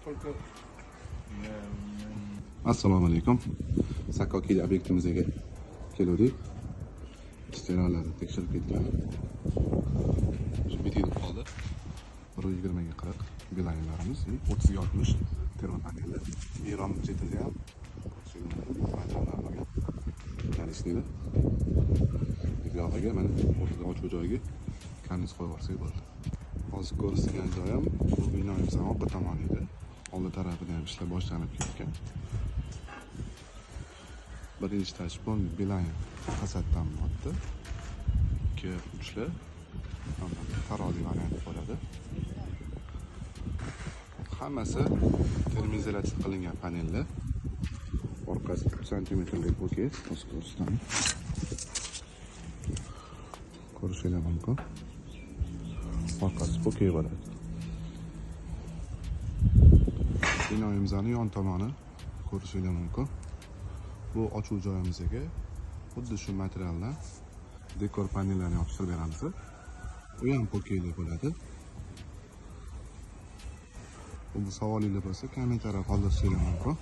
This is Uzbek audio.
только Assalomu alaykum. Sakokili obyektimizga keldik. Stereolarni tekshirib ketgan. Shu bitilib qoldi. 120 ga 40 belaylarimiz, 30 ga 60 termo paneli. Eron chetida ham tanishinglar. Buyoqqa mana o'rtada ochiq joyga karniz qo'yib yuborsak bo'ldi. Hozir ko'rsatilgan joy ham bu binoimiz orqa tomonida. Oldi tarafida ham ishlar boshlanib ketgan. Birinchi tashpon Beeline fasaddan o'tdi. 2 uchli tarozi varianti bo'ladi. Hammasi termizolyatsiya qilingan panellar. Orqasi 3 santimetrlik bo'lgan, ko'rsatdim. Ko'rishingiz mumkin. Orqasi po'key bo'ladi. Binoimizning yon tomoni ko'rishingiz mumkin. Bu ochuv joyimizga xuddi shu materialdan dekor panellarni yopishtirib beramiz. U ham po'keyli bo'ladi. Bu savolinglar bo'lsa kommentariyga qoldirishingiz mumkin.